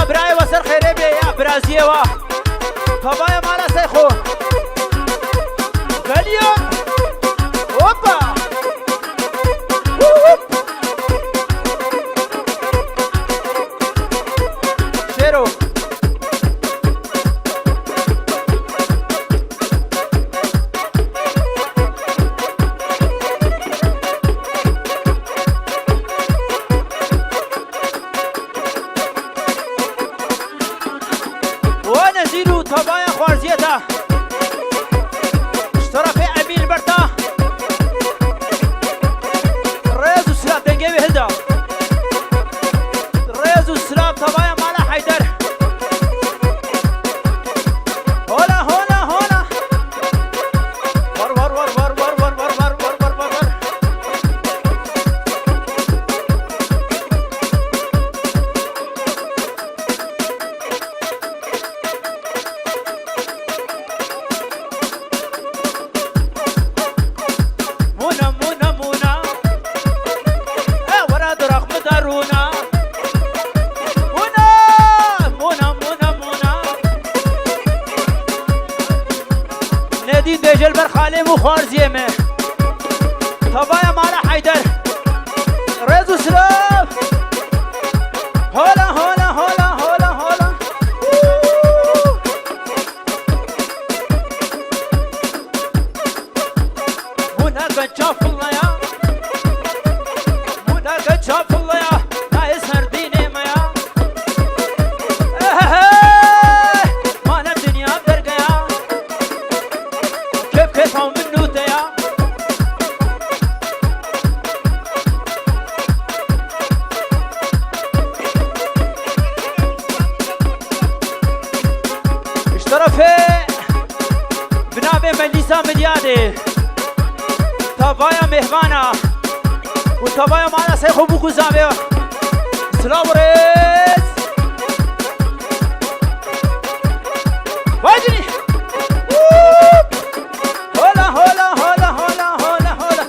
برای وسر خیره بیا یا برازیه وا تبای مالا سیخو گلیون اوپا شیرو نزيلو طبايا خوارزيتا اشترى في أمين برتا ريز وسلاب دنجيبي هلدا ريز وسلاب طبايا مالا حيدر هولا هولا هولا ور ور ور ور ور ور ور ور ور ور ور دجل بر خاله مو خوارزیه مه طبایا مالا حیدر رز و سلام هولا هولا هولا هولا هولا مونا گنچا فلیا مونا گنچا فلیا نای سردینه میا مانا دنیا در گیا كيف هم منو ديا اشترى في بنابه مليسا مديادي تابايا مهمانا وتابايا معنا سيخو بوكو زامبيا سلام ريس واجني هولا هولا هولا هولا هولا هولا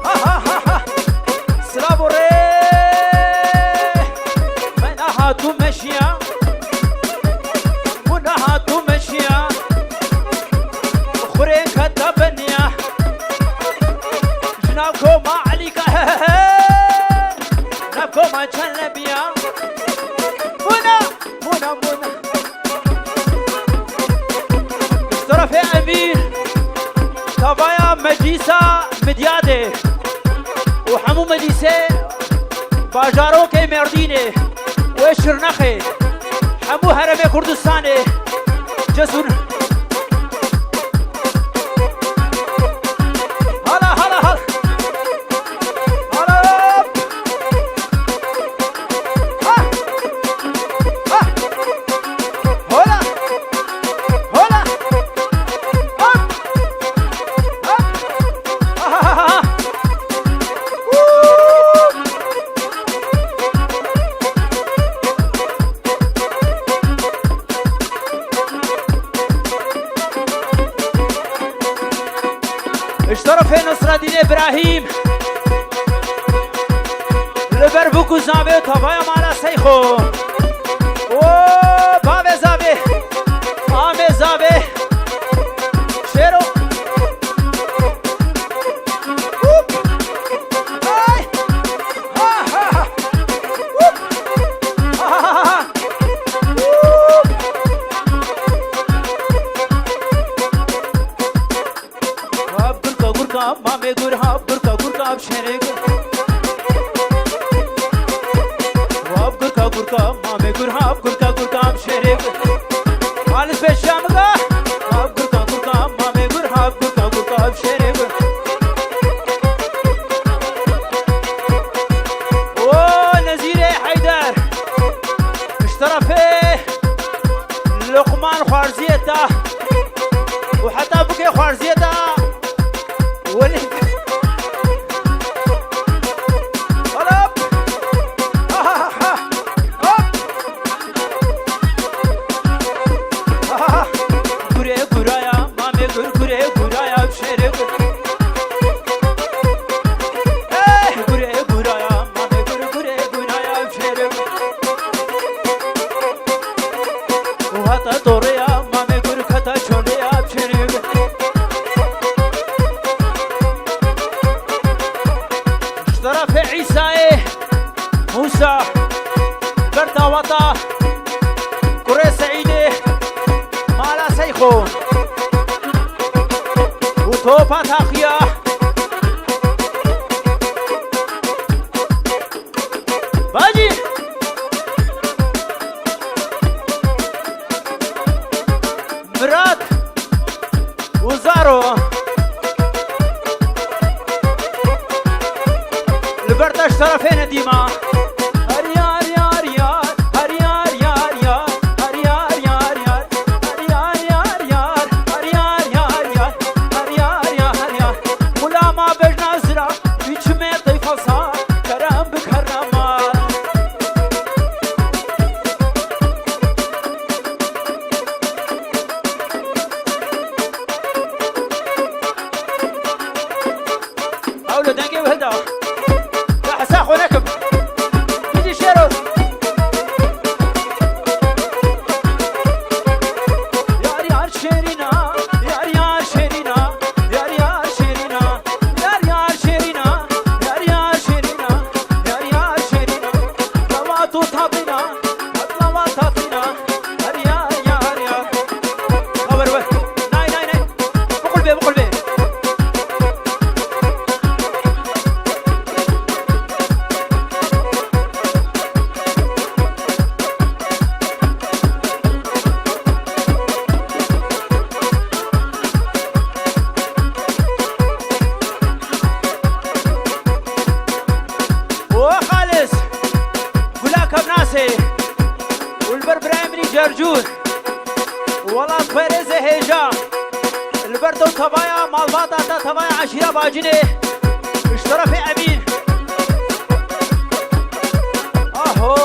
ها ها ها ها سلابو ري من هاتو مشيا من هاتو مشيا خورين كتبنيا جنابكو ما عليك جنابكو ما جنبيا منا منا منا اشترى في امين طبايا مجلسة مديادة وحمو مجلسة باجارو كي مردينة وشرنخي حمو هرمي كردستاني جسون هلا هلا هلا هلا ها ها هلا هلا اشترى في نصر الدين ابراهيم لبر بوكو زابي طبايا مالا سيخو و بابي زابي آمي زابي شيرو مامي غرها بركا غركا بشريك واب غركا غركا مامي غرها غركا غركا بشريك مالس بشامغا واب غركا غركا مامي غرها غركا غركا بشريك و نزير حيدر اشترى فيه لقمان خوارزيتا وحتى بكي خوارزيتا ولي هتا دوريا مامي قرك هتا شوليا بشريب اشترى في عيسى موسى بردا وطا قري سعيدي مالا سيخو وطوبة تاخيا باجي مراد وزارو البرد اشترى فين ديما جرجور والله فرز هيجا البردو تبايا مالباطا تبايا عشيرة باجني اشترى في أمين اهو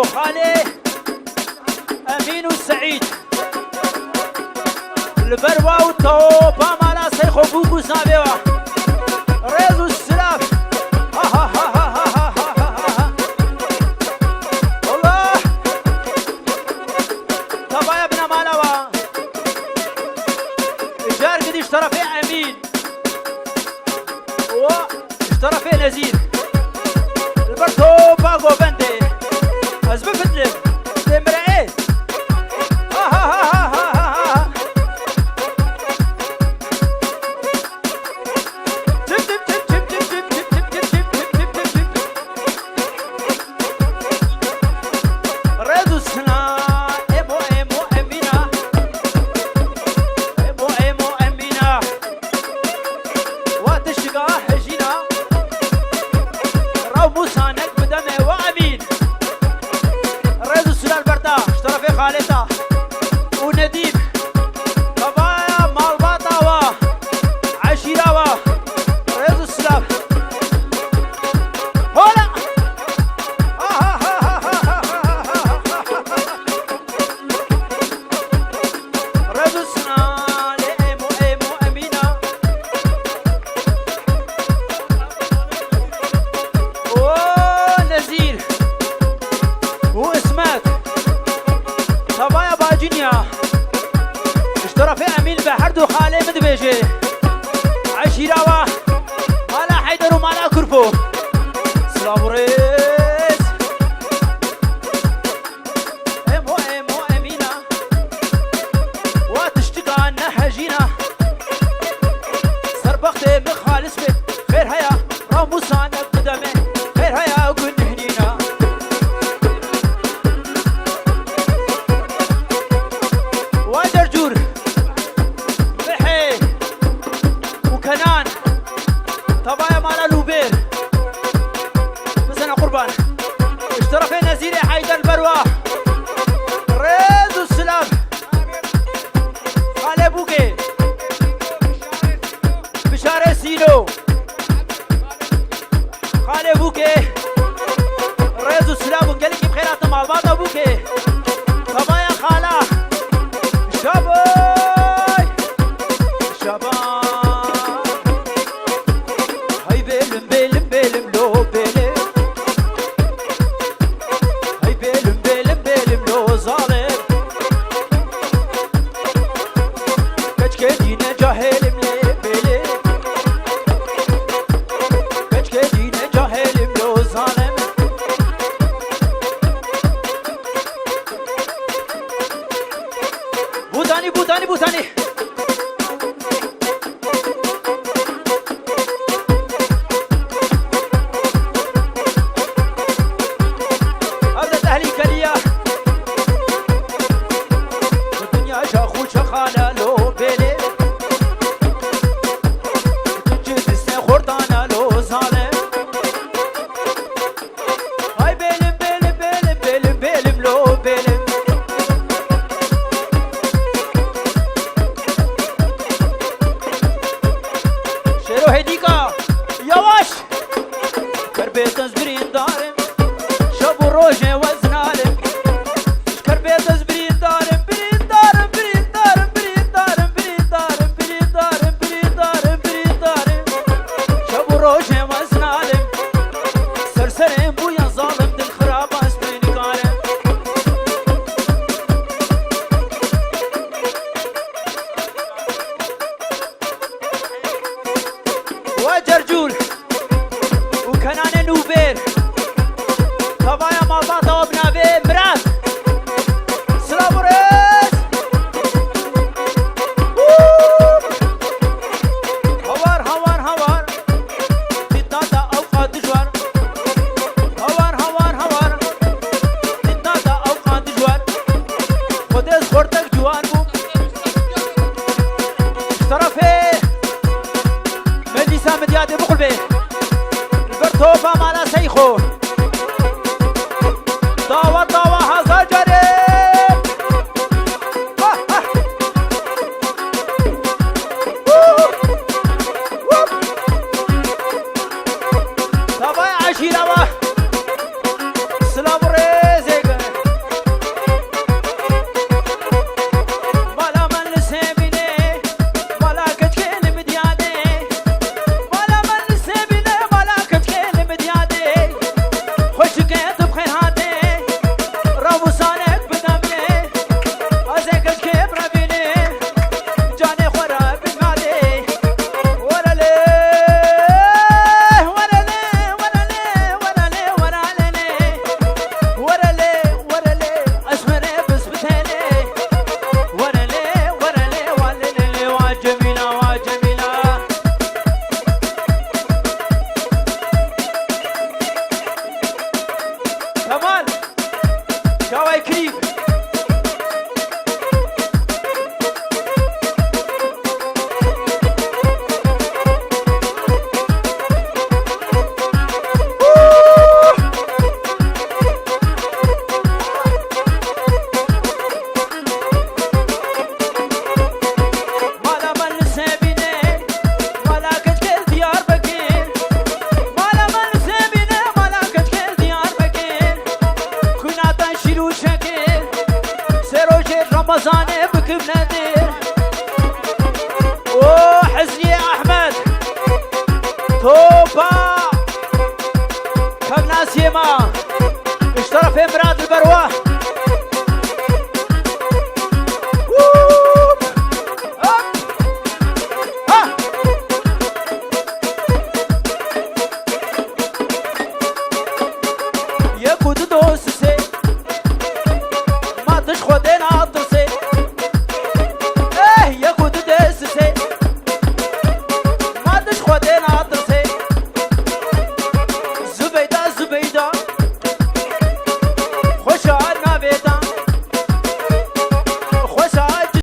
خالي أمين وسعيد البروا والطوبة مالا سيخو بوكو سنابيوا ريزو السلاف والله طبايا بنا مالوا الجار قد اشترى فيه أمين واشترى فيه نزير البرطوبة قوبندي أزبط فتلم تمرأي ريدو سنا إمو أمينة إمو أمينة واتشقا حجينا راو موسانك بدمي وأمين اشترى في خالتها ونديم طبايا مالباطا وعشيرة وريز السلام هولا ريز السلام إمو أمينة ونزير واسمات طبايا باجينيا اشترى في أمين بحردو خالي مدبيجي عشيرة مالا حيدر ومالا كربو سلام ريس إمو أمينة وتشتقى عنا حجينة سربختي مخالص بي خير هيا راموسانك قدامي خير هيا قل هنينا بینو خاله بوکه ريز وسلام وقالك بخيرات مع بعض ابوكي طبعا يا خاله شباي شباي هاي بيلم بيلم بيلم لو بيلم هاي بيلم بيلم بيلم لو ظالم كتكدينا جاهل ملي بيلم كتكدينا جاهل ملو ظالم بوتاني بوتاني بوتاني أبدت أهلي كليا الدنيا شاخو شخانا لو بيلي تجد السن خردانا لو ظالم هاي بيلم بيلم بيلم بيلم بيلم لو بيلم شيرو هديكا يواش كربيت زبرين دارم شابو روجي وزنالم كربيت زبرين دارم برين دارم برين دارم برين دارم برين دارم برين دارم برين دارم برين دارم شابو روجي وزنالم سرسرين بويا ظالم دل خراب اسبرين كارم وجرجول وكنان نوبير طبايا مع بعض وبنابي مراد سلام ريس هوار هوار هوار تتنادا اوقات جوار هوار هوار هوار تتنادا اوقات جوار خودز خورتك جوار بو طرفي مجلس مديادي بقلبي البرتوفا مالا سيخو